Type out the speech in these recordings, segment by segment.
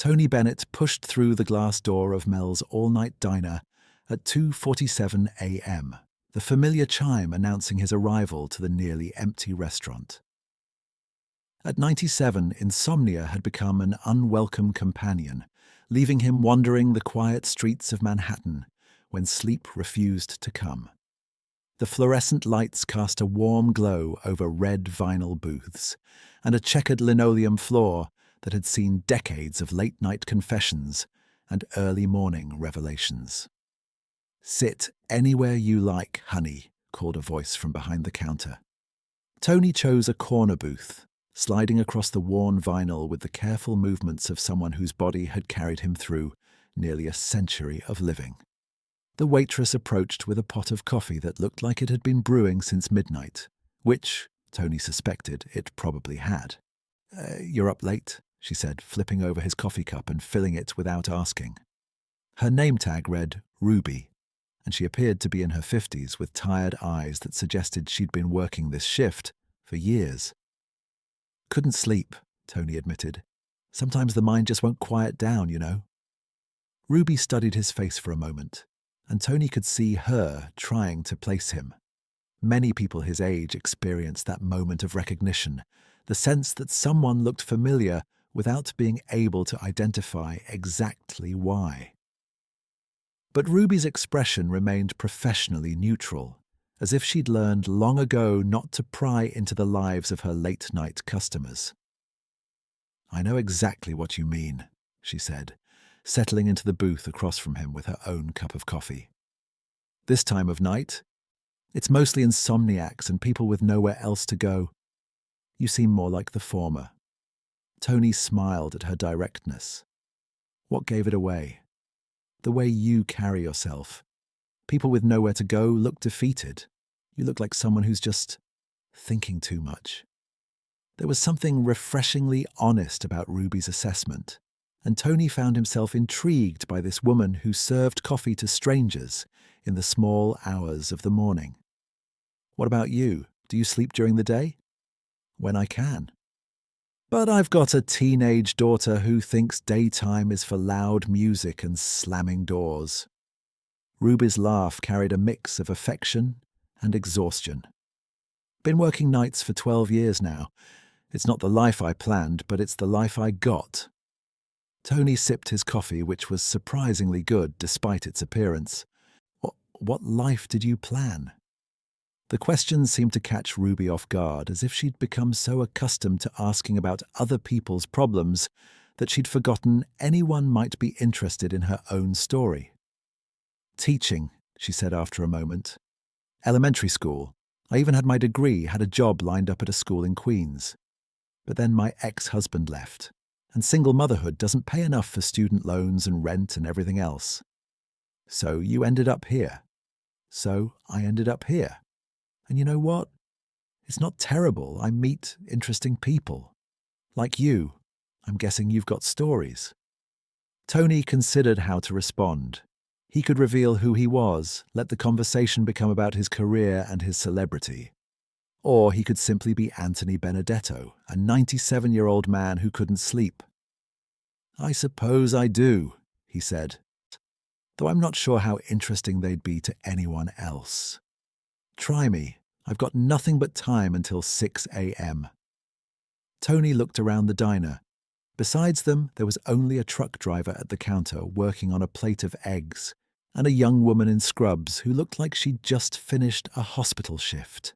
Tony Bennett pushed through the glass door of Mel's all-night diner at 2:47 a.m., the familiar chime announcing his arrival to the nearly empty restaurant. At 97, insomnia had become an unwelcome companion, leaving him wandering the quiet streets of Manhattan when sleep refused to come. The fluorescent lights cast a warm glow over red vinyl booths and a checkered linoleum floor that had seen decades of late-night confessions and early morning revelations. "Sit anywhere you like, honey," called a voice from behind the counter. Tony chose a corner booth, sliding across the worn vinyl with the careful movements of someone whose body had carried him through nearly a century of living. The waitress approached with a pot of coffee that looked like it had been brewing since midnight, which, Tony suspected, it probably had. You're up late," she said, flipping over his coffee cup and filling it without asking. Her name tag read Ruby, and she appeared to be in her 50s with tired eyes that suggested she'd been working this shift for years. "Couldn't sleep," Tony admitted. "Sometimes the mind just won't quiet down, you know." Ruby studied his face for a moment, and Tony could see her trying to place him. Many people his age experienced that moment of recognition, the sense that someone looked familiar without being able to identify exactly why. But Ruby's expression remained professionally neutral, as if she'd learned long ago not to pry into the lives of her late-night customers. "I know exactly what you mean," she said, settling into the booth across from him with her own cup of coffee. "This time of night, it's mostly insomniacs and people with nowhere else to go. You seem more like the former." Tony smiled at her directness. What gave it away? The way you carry yourself. People with nowhere to go look defeated. You look like someone who's just thinking too much. There was something refreshingly honest about Ruby's assessment, and Tony found himself intrigued by this woman who served coffee to strangers in the small hours of the morning. "What about you? Do you sleep during the day?" "When I can. But I've got a teenage daughter who thinks daytime is for loud music and slamming doors." Ruby's laugh carried a mix of affection and exhaustion. "Been working nights for 12 years now. It's not the life I planned, but it's the life I got." Tony sipped his coffee, which was surprisingly good despite its appearance. What life did you plan?" The question seemed to catch Ruby off guard, as if she'd become so accustomed to asking about other people's problems that she'd forgotten anyone might be interested in her own story. "Teaching," she said after a moment. "Elementary school. I even had my degree, had a job lined up at a school in Queens. But then my ex-husband left, and single motherhood doesn't pay enough for student loans and rent and everything else. So you ended up here. So I ended up here. And you know what? It's not terrible. I meet interesting people. Like you. I'm guessing you've got stories." Tony considered how to respond. He could reveal who he was, let the conversation become about his career and his celebrity. Or he could simply be Anthony Benedetto, a 97-year-old man who couldn't sleep. "I suppose I do," he said, "though I'm not sure how interesting they'd be to anyone else. Try me. I've got nothing but time until 6 a.m. Tony looked around the diner. Besides them, there was only a truck driver at the counter working on a plate of eggs, and a young woman in scrubs who looked like she'd just finished a hospital shift.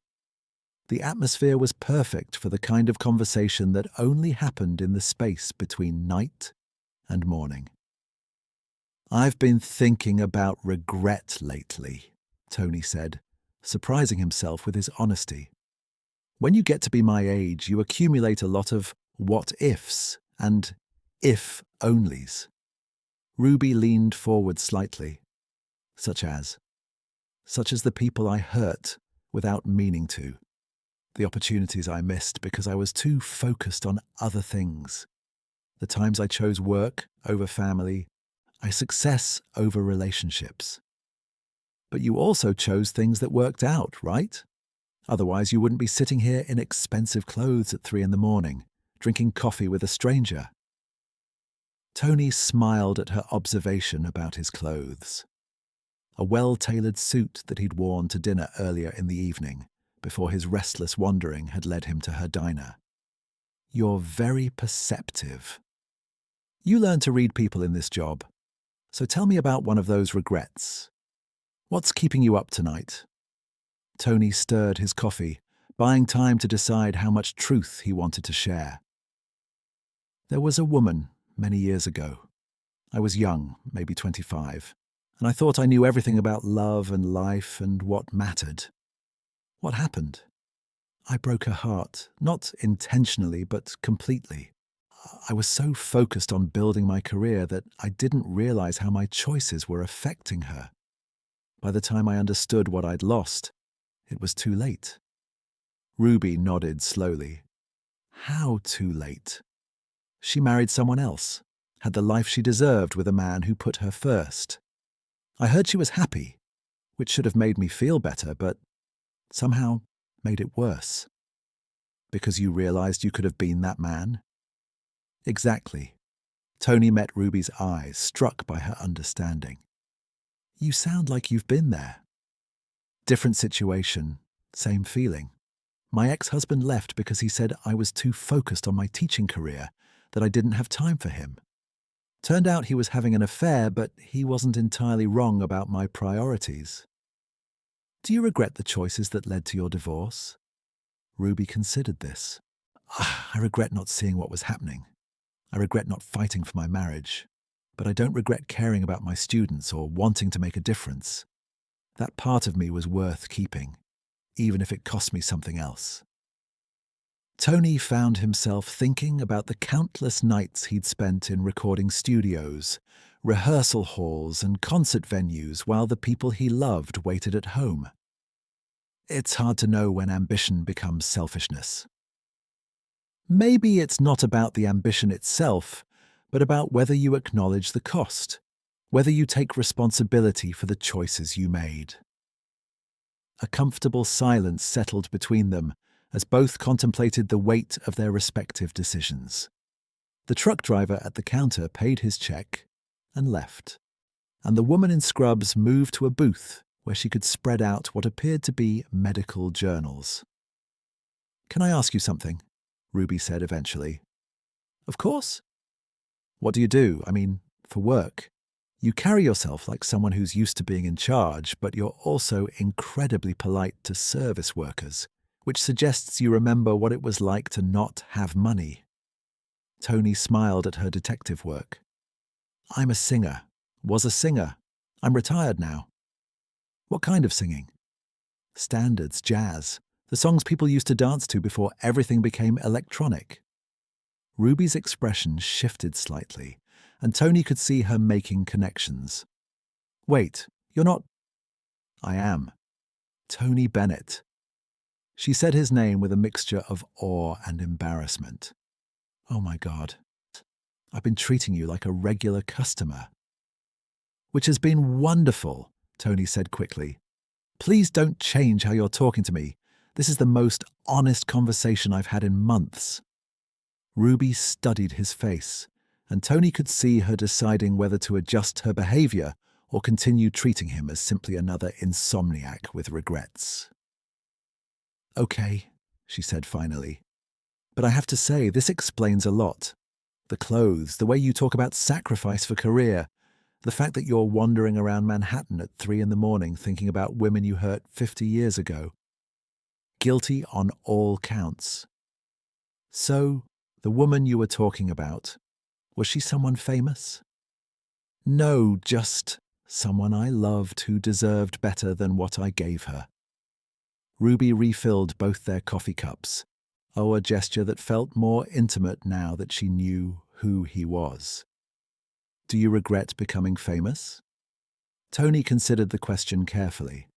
The atmosphere was perfect for the kind of conversation that only happened in the space between night and morning. "I've been thinking about regret lately," Tony said, surprising himself with his honesty. "When you get to be my age, you accumulate a lot of what-ifs and if-onlys." Ruby leaned forward slightly. Such as the people I hurt without meaning to. The opportunities I missed because I was too focused on other things. The times I chose work over family, success over relationships. But you also chose things that worked out, right? Otherwise you wouldn't be sitting here in expensive clothes at 3 a.m, drinking coffee with a stranger. Tony smiled at her observation about his clothes. A well-tailored suit that he'd worn to dinner earlier in the evening, before his restless wandering had led him to her diner. "You're very perceptive. You learn to read people in this job. So tell me about one of those regrets. What's keeping you up tonight?" Tony stirred his coffee, buying time to decide how much truth he wanted to share. "There was a woman many years ago. I was young, maybe 25, and I thought I knew everything about love and life and what mattered. What happened? I broke her heart, not intentionally, but completely. I was so focused on building my career that I didn't realize how my choices were affecting her. By the time I understood what I'd lost, it was too late." Ruby nodded slowly. "How too late?" "She married someone else, had the life she deserved with a man who put her first. I heard she was happy, which should have made me feel better, but somehow made it worse." "Because you realized you could have been that man?" "Exactly." Tony met Ruby's eyes, struck by her understanding. "You sound like you've been there." "Different situation, same feeling. My ex-husband left because he said I was too focused on my teaching career, that I didn't have time for him. Turned out he was having an affair, but he wasn't entirely wrong about my priorities." "Do you regret the choices that led to your divorce?" Ruby considered this. "I regret not seeing what was happening. I regret not fighting for my marriage. But I don't regret caring about my students or wanting to make a difference. That part of me was worth keeping, even if it cost me something else." Tony found himself thinking about the countless nights he'd spent in recording studios, rehearsal halls, and concert venues while the people he loved waited at home. It's hard to know when ambition becomes selfishness. Maybe it's not about the ambition itself, but about whether you acknowledge the cost, whether you take responsibility for the choices you made. A comfortable silence settled between them as both contemplated the weight of their respective decisions. The truck driver at the counter paid his check and left, and the woman in scrubs moved to a booth where she could spread out what appeared to be medical journals. "Can I ask you something?" Ruby said eventually. "Of course." "What do you do? I mean, for work. You carry yourself like someone who's used to being in charge, but you're also incredibly polite to service workers, which suggests you remember what it was like to not have money." Tony smiled at her detective work. "I'm a singer. Was a singer. I'm retired now." "What kind of singing?" "Standards, jazz. The songs people used to dance to before everything became electronic." Ruby's expression shifted slightly, and Tony could see her making connections. "Wait, you're not—" "I am. Tony Bennett." She said his name with a mixture of awe and embarrassment. "Oh my God. I've been treating you like a regular customer." "Which has been wonderful," Tony said quickly. "Please don't change how you're talking to me. This is the most honest conversation I've had in months." Ruby studied his face, and Tony could see her deciding whether to adjust her behavior or continue treating him as simply another insomniac with regrets. "Okay," she said finally. "But I have to say, this explains a lot. The clothes, the way you talk about sacrifice for career, the fact that you're wandering around Manhattan at 3 a.m. thinking about women you hurt 50 years ago. Guilty on all counts. So, the woman you were talking about, was she someone famous?" "No, just someone I loved who deserved better than what I gave her." Ruby refilled both their coffee cups, a gesture that felt more intimate now that she knew who he was. "Do you regret becoming famous?" Tony considered the question carefully.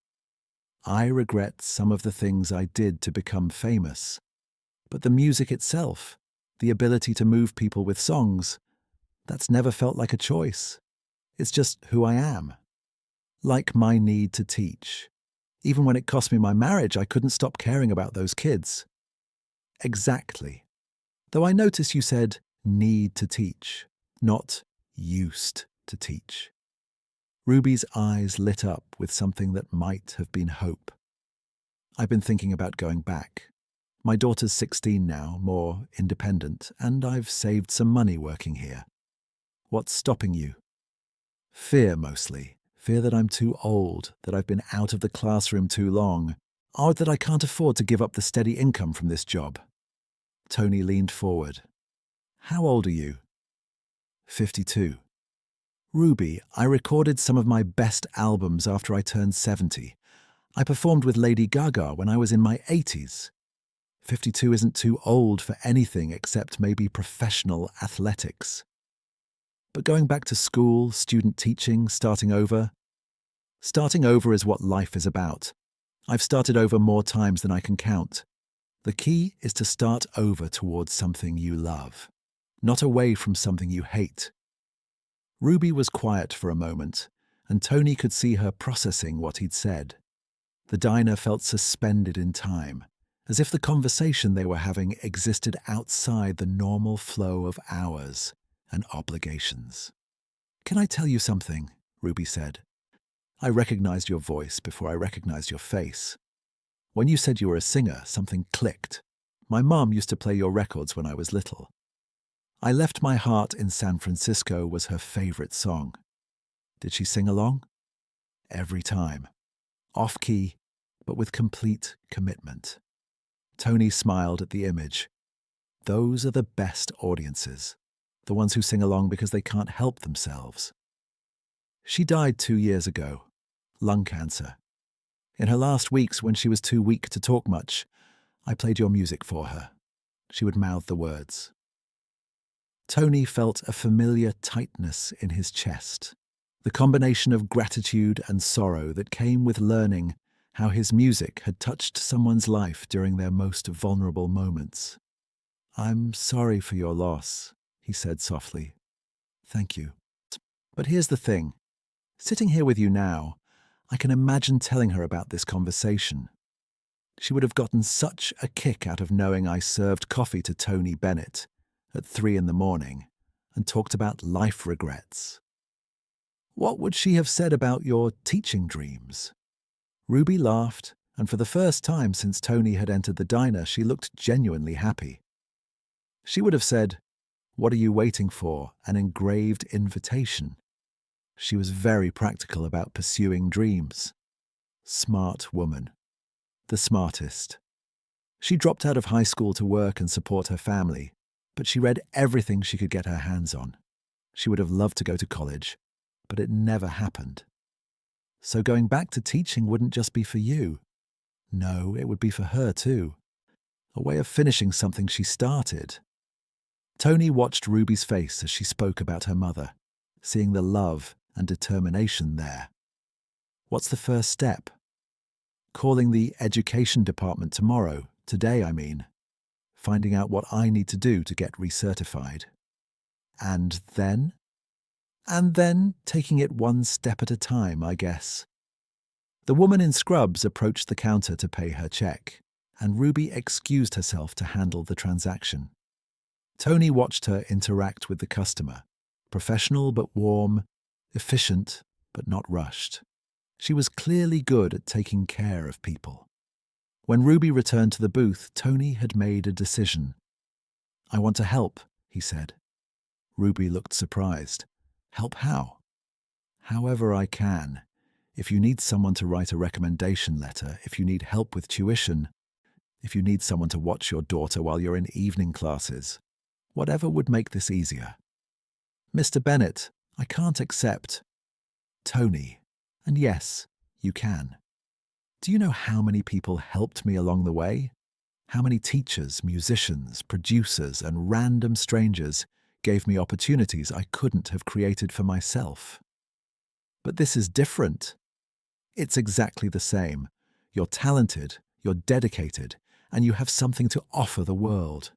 "I regret some of the things I did to become famous, but the music itself, the ability to move people with songs, that's never felt like a choice. It's just who I am. Like my need to teach. Even when it cost me my marriage, I couldn't stop caring about those kids." "Exactly. Though I notice you said need to teach, not Used to teach. Ruby's eyes lit up with something that might have been hope. I've been thinking about going back. My daughter's 16 now, more independent, and I've saved some money working here. What's stopping you? Fear, mostly. Fear that I'm too old, that I've been out of the classroom too long, or that I can't afford to give up the steady income from this job. Tony leaned forward. How old are you? 52. Ruby, I recorded some of my best albums after I turned 70. I performed with Lady Gaga when I was in my 80s. 52 isn't too old for anything except maybe professional athletics. But going back to school, student teaching, starting over is what life is about. I've started over more times than I can count. The key is to start over towards something you love, not away from something you hate. Ruby was quiet for a moment, and Tony could see her processing what he'd said. The diner felt suspended in time, as if the conversation they were having existed outside the normal flow of hours and obligations. Can I tell you something? Ruby said. I recognized your voice before I recognized your face. When you said you were a singer, something clicked. My mom used to play your records when I was little. I Left My Heart in San Francisco was her favorite song. Did she sing along? Every time. Off-key, but with complete commitment. Tony smiled at the image. Those are the best audiences, the ones who sing along because they can't help themselves. She died 2 years ago, lung cancer. In her last weeks, when she was too weak to talk much, I played your music for her. She would mouth the words. Tony felt a familiar tightness in his chest, the combination of gratitude and sorrow that came with learning how his music had touched someone's life during their most vulnerable moments. I'm sorry for your loss, he said softly. Thank you. But here's the thing. Sitting here with you now, I can imagine telling her about this conversation. She would have gotten such a kick out of knowing I served coffee to Tony Bennett at 3 a.m. and talked about life regrets. What would she have said about your teaching dreams? Ruby laughed, and for the first time since Tony had entered the diner, she looked genuinely happy. She would have said, "What are you waiting for? An engraved invitation." She was very practical about pursuing dreams. Smart woman. The smartest. She dropped out of high school to work and support her family, but she read everything she could get her hands on. She would have loved to go to college, but it never happened. So going back to teaching wouldn't just be for you. No, it would be for her too. A way of finishing something she started. Tony watched Ruby's face as she spoke about her mother, seeing the love and determination there. What's the first step? Calling the education department tomorrow, today I mean. Finding out what I need to do to get recertified. And then? And then taking it one step at a time, I guess. The woman in scrubs approached the counter to pay her check, and Ruby excused herself to handle the transaction. Tony watched her interact with the customer, professional but warm, efficient but not rushed. She was clearly good at taking care of people. When Ruby returned to the booth, Tony had made a decision. I want to help, he said. Ruby looked surprised. Help how? However I can. If you need someone to write a recommendation letter, if you need help with tuition, if you need someone to watch your daughter while you're in evening classes, whatever would make this easier. Mr. Bennett, I can't accept. Tony, and yes, you can. Do you know how many people helped me along the way? How many teachers, musicians, producers, and random strangers gave me opportunities I couldn't have created for myself? But this is different. It's exactly the same. You're talented, you're dedicated, and you have something to offer the world.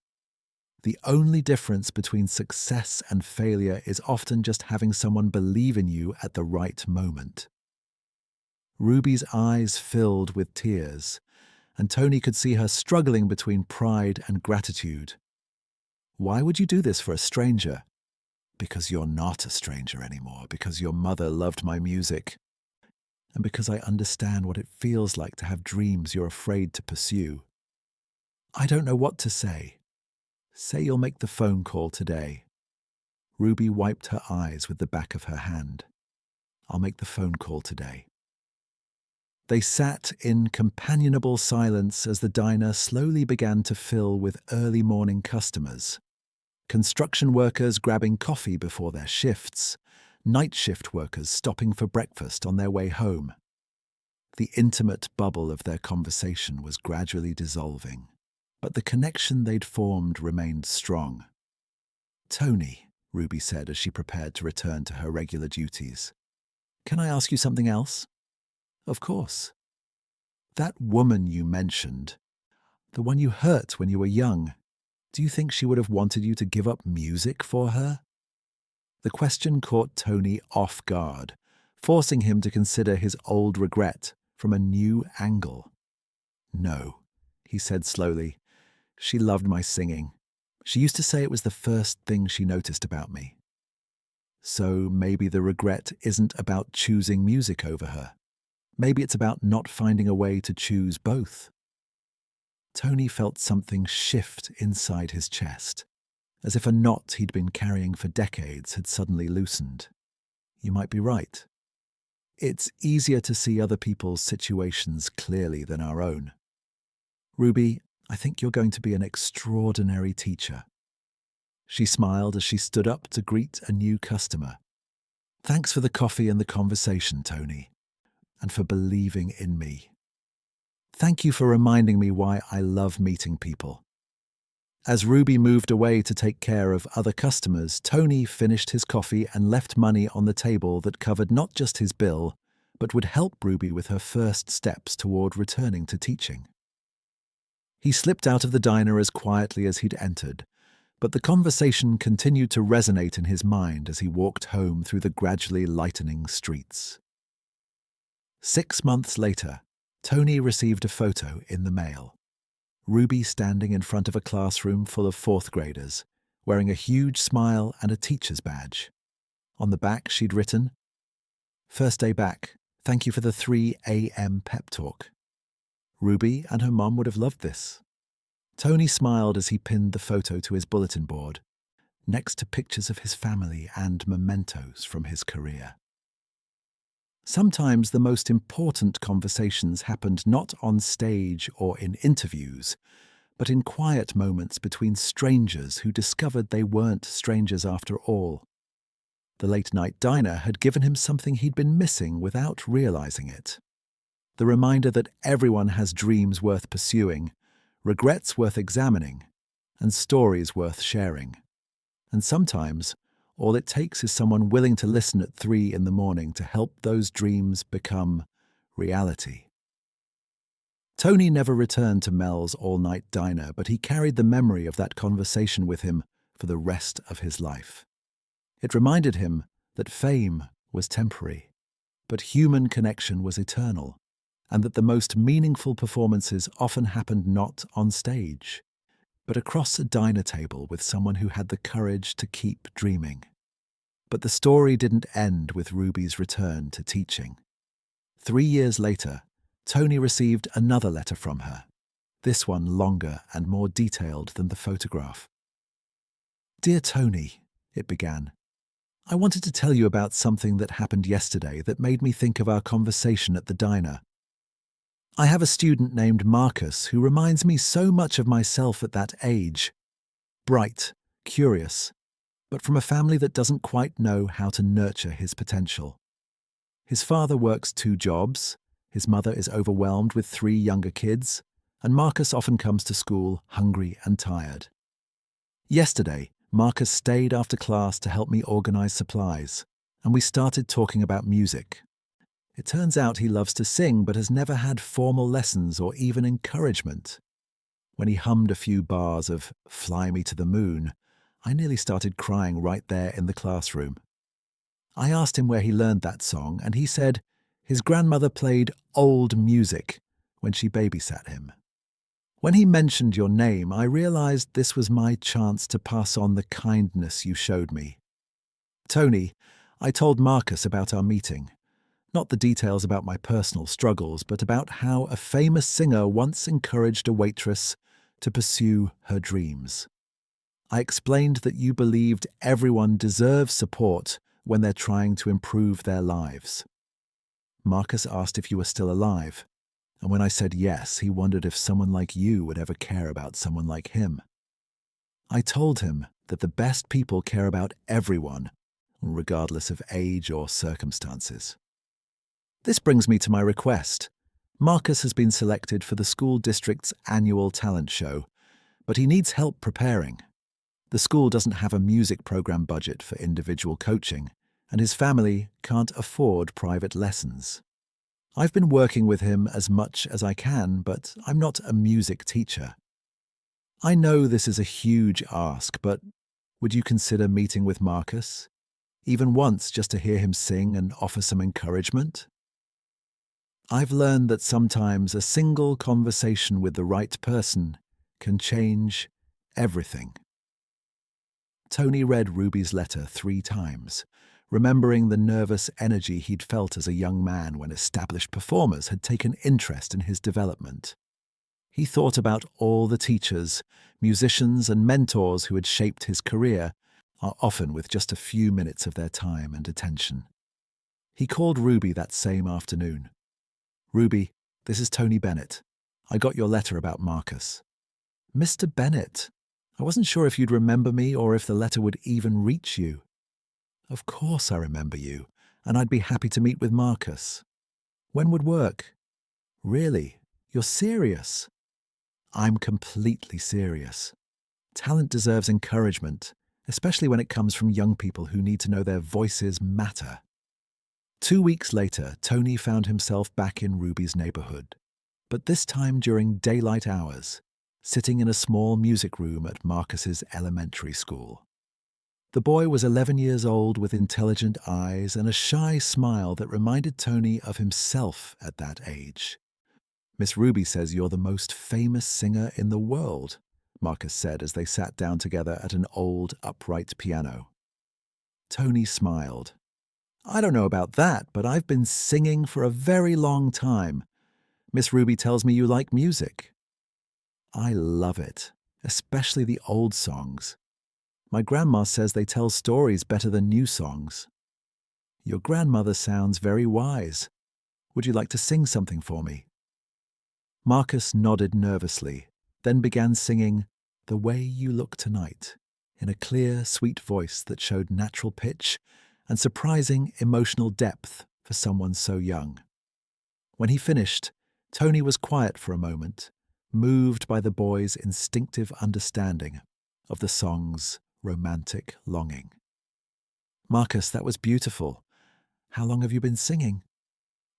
The only difference between success and failure is often just having someone believe in you at the right moment. Ruby's eyes filled with tears, and Tony could see her struggling between pride and gratitude. Why would you do this for a stranger? Because you're not a stranger anymore, because your mother loved my music, and because I understand what it feels like to have dreams you're afraid to pursue. I don't know what to say. Say you'll make the phone call today. Ruby wiped her eyes with the back of her hand. I'll make the phone call today. They sat in companionable silence as the diner slowly began to fill with early morning customers. Construction workers grabbing coffee before their shifts, night shift workers stopping for breakfast on their way home. The intimate bubble of their conversation was gradually dissolving, but the connection they'd formed remained strong. "Tony," Ruby said as she prepared to return to her regular duties, "can I ask you something else?" "Of course." "That woman you mentioned, the one you hurt when you were young, do you think she would have wanted you to give up music for her?" The question caught Tony off guard, forcing him to consider his old regret from a new angle. "No," he said slowly. "She loved my singing. She used to say it was the first thing she noticed about me." So maybe the regret isn't about choosing music over her. Maybe it's about not finding a way to choose both. Tony felt something shift inside his chest, as if a knot he'd been carrying for decades had suddenly loosened. You might be right. It's easier to see other people's situations clearly than our own. "Ruby, I think you're going to be an extraordinary teacher." She smiled as she stood up to greet a new customer. "Thanks for the coffee and the conversation, Tony, and for believing in me. Thank you for reminding me why I love meeting people." As Ruby moved away to take care of other customers, Tony finished his coffee and left money on the table that covered not just his bill, but would help Ruby with her first steps toward returning to teaching. He slipped out of the diner as quietly as he'd entered, but the conversation continued to resonate in his mind as he walked home through the gradually lightening streets. 6 months later, Tony received a photo in the mail. Ruby standing in front of a classroom full of fourth graders, wearing a huge smile and a teacher's badge. On the back she'd written, "First day back, thank you for the 3 a.m. pep talk." Ruby and her mom would have loved this. Tony smiled as he pinned the photo to his bulletin board, next to pictures of his family and mementos from his career. Sometimes the most important conversations happened not on stage or in interviews, but in quiet moments between strangers who discovered they weren't strangers after all. The late-night diner had given him something he'd been missing without realizing it. The reminder that everyone has dreams worth pursuing, regrets worth examining, and stories worth sharing. And sometimes, all it takes is someone willing to listen at 3 in the morning to help those dreams become reality. Tony never returned to Mel's all-night diner, but he carried the memory of that conversation with him for the rest of his life. It reminded him that fame was temporary, but human connection was eternal, and that the most meaningful performances often happened not on stage, but across a diner table with someone who had the courage to keep dreaming. But the story didn't end with Ruby's return to teaching. 3 years later, Tony received another letter from her, this one longer and more detailed than the photograph. "Dear Tony," it began, "I wanted to tell you about something that happened yesterday that made me think of our conversation at the diner. I have a student named Marcus who reminds me so much of myself at that age. Bright, curious, but from a family that doesn't quite know how to nurture his potential. His father works 2 jobs, his mother is overwhelmed with 3 younger kids, and Marcus often comes to school hungry and tired. Yesterday, Marcus stayed after class to help me organize supplies, and we started talking about music. It turns out he loves to sing but has never had formal lessons or even encouragement. When he hummed a few bars of "Fly Me to the Moon," I nearly started crying right there in the classroom. I asked him where he learned that song, and he said his grandmother played old music when she babysat him. When he mentioned your name, I realized this was my chance to pass on the kindness you showed me. Tony, I told Marcus about our meeting. Not the details about my personal struggles, but about how a famous singer once encouraged a waitress to pursue her dreams. I explained that you believed everyone deserves support when they're trying to improve their lives. Marcus asked if you were still alive, and when I said yes, he wondered if someone like you would ever care about someone like him. I told him that the best people care about everyone, regardless of age or circumstances. This brings me to my request. Marcus has been selected for the school district's annual talent show, but he needs help preparing. The school doesn't have a music program budget for individual coaching, and his family can't afford private lessons. I've been working with him as much as I can, but I'm not a music teacher. I know this is a huge ask, but would you consider meeting with Marcus? Even once, just to hear him sing and offer some encouragement? I've learned that sometimes a single conversation with the right person can change everything. Tony read Ruby's letter 3 times, remembering the nervous energy he'd felt as a young man when established performers had taken interest in his development. He thought about all the teachers, musicians, and mentors who had shaped his career, often with just a few minutes of their time and attention. He called Ruby that same afternoon. "Ruby, this is Tony Bennett. I got your letter about Marcus." "Mr. Bennett, I wasn't sure if you'd remember me or if the letter would even reach you." "Of course I remember you, and I'd be happy to meet with Marcus. When would work?" "Really? You're serious?" "I'm completely serious. Talent deserves encouragement, especially when it comes from young people who need to know their voices matter." 2 weeks later, Tony found himself back in Ruby's neighborhood, but this time during daylight hours, sitting in a small music room at Marcus's elementary school. The boy was 11 years old with intelligent eyes and a shy smile that reminded Tony of himself at that age. "Miss Ruby says you're the most famous singer in the world," Marcus said as they sat down together at an old, upright piano. Tony smiled. "I don't know about that, but I've been singing for a very long time. Miss Ruby tells me you like music." "I love it, especially the old songs. My grandma says they tell stories better than new songs." "Your grandmother sounds very wise. Would you like to sing something for me?" Marcus nodded nervously, then began singing "The Way You Look Tonight" in a clear, sweet voice that showed natural pitch and surprising emotional depth for someone so young. When he finished, Tony was quiet for a moment, moved by the boy's instinctive understanding of the song's romantic longing. "Marcus, that was beautiful. How long have you been singing?"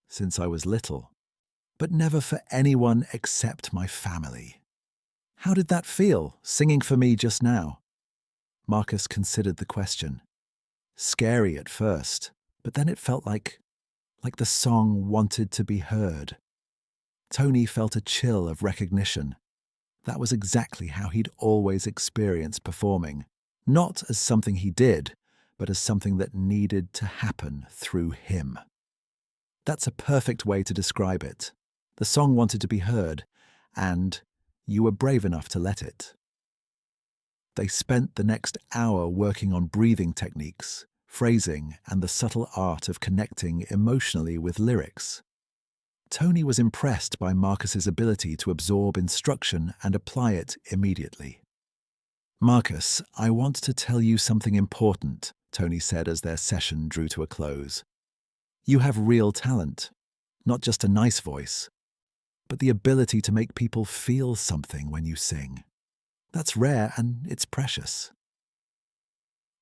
"Since I was little, but never for anyone except my family." "How did that feel, singing for me just now?" Marcus considered the question. "Scary at first, but then it felt like the song wanted to be heard." Tony felt a chill of recognition. That was exactly how he'd always experienced performing, not as something he did, but as something that needed to happen through him. That's a perfect way to describe it. The song wanted to be heard, and you were brave enough to let it. They spent the next hour working on breathing techniques, phrasing, and the subtle art of connecting emotionally with lyrics. Tony was impressed by Marcus's ability to absorb instruction and apply it immediately. "Marcus, I want to tell you something important," Tony said as their session drew to a close. "You have real talent, not just a nice voice, but the ability to make people feel something when you sing. That's rare and it's precious.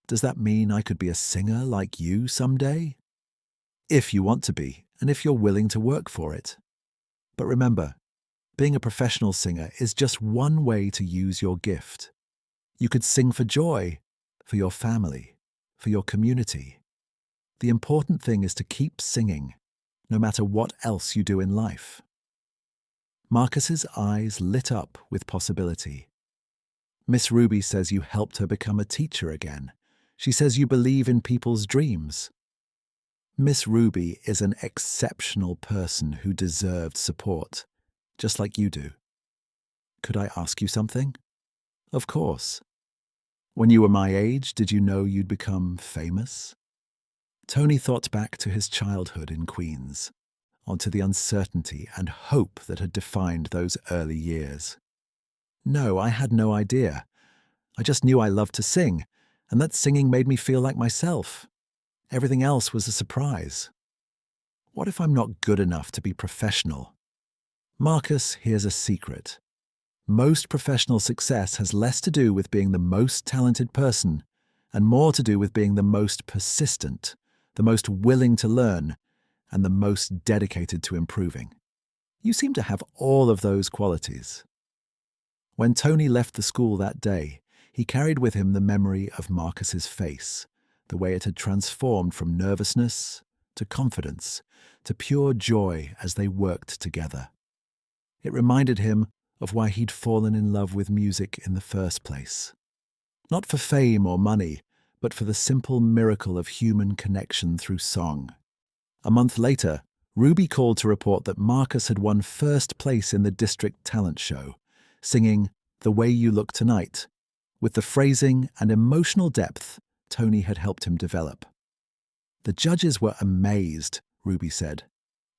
Does that mean I could be a singer like you someday? If you want to be, and if you're willing to work for it. But remember, being a professional singer is just one way to use your gift. You could sing for joy, for your family, for your community. The important thing is to keep singing, no matter what else you do in life." Marcus's eyes lit up with possibility. "Miss Ruby says you helped her become a teacher again. She says you believe in people's dreams. Miss Ruby is an exceptional person who deserved support, just like you do. Could I ask you something? Of course. When you were my age, did you know you'd become famous? Tony thought back to his childhood in Queens, onto the uncertainty and hope that had defined those early years. No, I had no idea. I just knew I loved to sing, and that singing made me feel like myself. Everything else was a surprise. What if I'm not good enough to be professional? Marcus, here's a secret. Most professional success has less to do with being the most talented person and more to do with being the most persistent, the most willing to learn, and the most dedicated to improving. You seem to have all of those qualities. When Tony left the school that day, he carried with him the memory of Marcus's face, the way it had transformed from nervousness to confidence to pure joy as they worked together. It reminded him of why he'd fallen in love with music in the first place. Not for fame or money, but for the simple miracle of human connection through song. A month later, Ruby called to report that Marcus had won first place in the district talent show, singing "The Way You Look Tonight," with the phrasing and emotional depth Tony had helped him develop. The judges were amazed, Ruby said.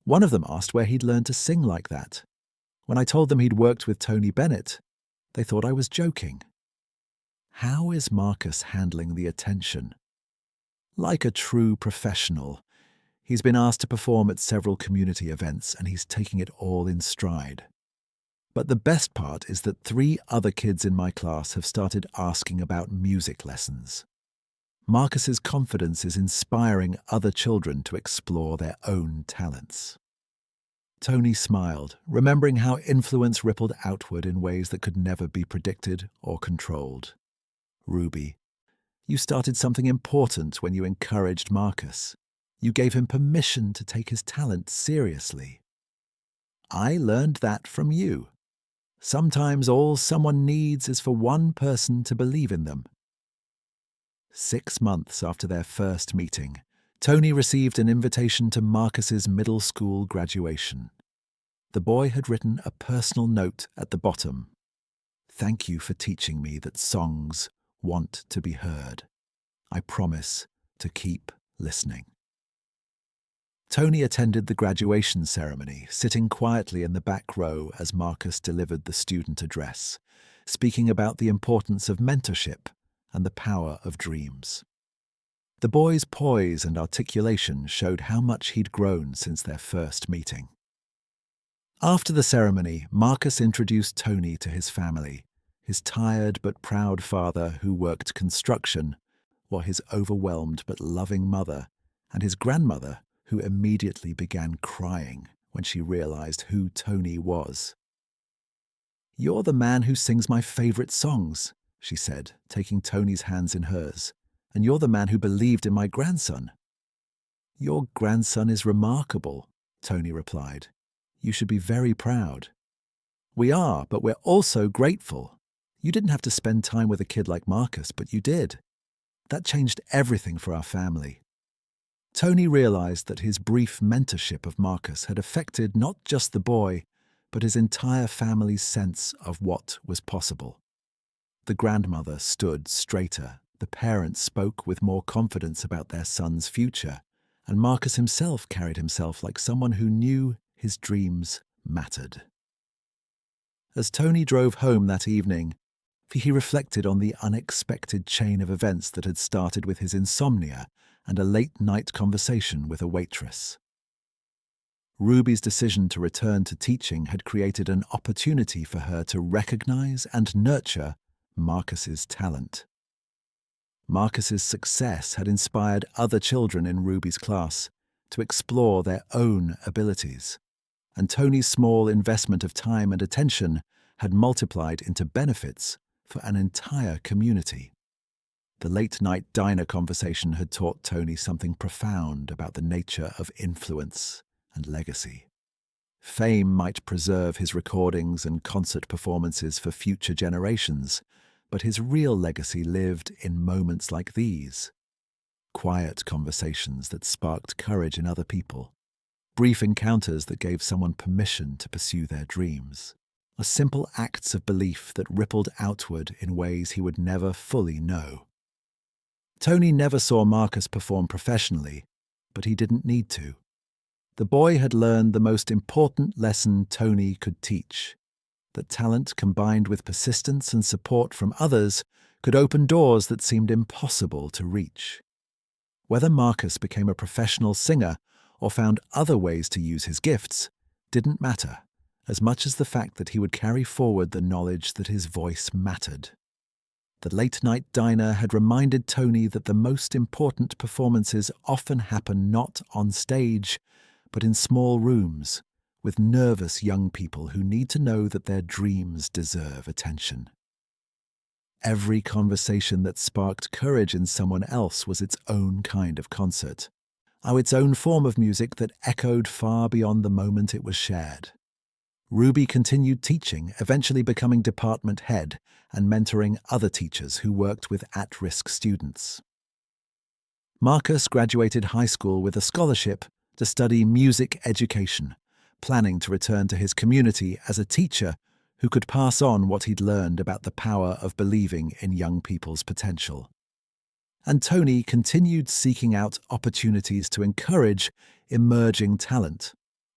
One of them asked where he'd learned to sing like that. When I told them he'd worked with Tony Bennett, they thought I was joking. How is Marcus handling the attention? Like a true professional, he's been asked to perform at several community events and he's taking it all in stride. But the best part is that 3 other kids in my class have started asking about music lessons. Marcus's confidence is inspiring other children to explore their own talents. Tony smiled, remembering how influence rippled outward in ways that could never be predicted or controlled. Ruby, you started something important when you encouraged Marcus. You gave him permission to take his talent seriously. I learned that from you. Sometimes all someone needs is for one person to believe in them. 6 months after their first meeting, Tony received an invitation to Marcus's middle school graduation. The boy had written a personal note at the bottom. Thank you for teaching me that songs want to be heard. I promise to keep listening. Tony attended the graduation ceremony, sitting quietly in the back row as Marcus delivered the student address, speaking about the importance of mentorship and the power of dreams. The boy's poise and articulation showed how much he'd grown since their first meeting. After the ceremony, Marcus introduced Tony to his family, his tired but proud father who worked construction, or his overwhelmed but loving mother, and his grandmother who immediately began crying when she realized who Tony was. You're the man who sings my favorite songs, she said, taking Tony's hands in hers, and you're the man who believed in my grandson. Your grandson is remarkable, Tony replied. You should be very proud. We are, but we're also grateful. You didn't have to spend time with a kid like Marcus, but you did. That changed everything for our family. Tony realized that his brief mentorship of Marcus had affected not just the boy, but his entire family's sense of what was possible. The grandmother stood straighter, the parents spoke with more confidence about their son's future, and Marcus himself carried himself like someone who knew his dreams mattered. As Tony drove home that evening, he reflected on the unexpected chain of events that had started with his insomnia and a late-night conversation with a waitress. Ruby's decision to return to teaching had created an opportunity for her to recognize and nurture Marcus's talent. Marcus's success had inspired other children in Ruby's class to explore their own abilities, and Tony's small investment of time and attention had multiplied into benefits for an entire community. The late-night diner conversation had taught Tony something profound about the nature of influence and legacy. Fame might preserve his recordings and concert performances for future generations, but his real legacy lived in moments like these. Quiet conversations that sparked courage in other people. Brief encounters that gave someone permission to pursue their dreams. Are simple acts of belief that rippled outward in ways he would never fully know. Tony never saw Marcus perform professionally, but he didn't need to. The boy had learned the most important lesson Tony could teach, that talent combined with persistence and support from others could open doors that seemed impossible to reach. Whether Marcus became a professional singer or found other ways to use his gifts didn't matter, as much as the fact that he would carry forward the knowledge that his voice mattered. The late-night diner had reminded Tony that the most important performances often happen not on stage, but in small rooms, with nervous young people who need to know that their dreams deserve attention. Every conversation that sparked courage in someone else was its own kind of concert, its own form of music that echoed far beyond the moment it was shared. Ruby continued teaching, eventually becoming department head and mentoring other teachers who worked with at-risk students. Marcus graduated high school with a scholarship to study music education, planning to return to his community as a teacher who could pass on what he'd learned about the power of believing in young people's potential. And Tony continued seeking out opportunities to encourage emerging talent,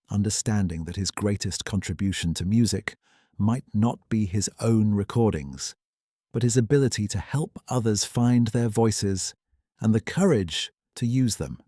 understanding that his greatest contribution to music might not be his own recordings, but his ability to help others find their voices and the courage to use them.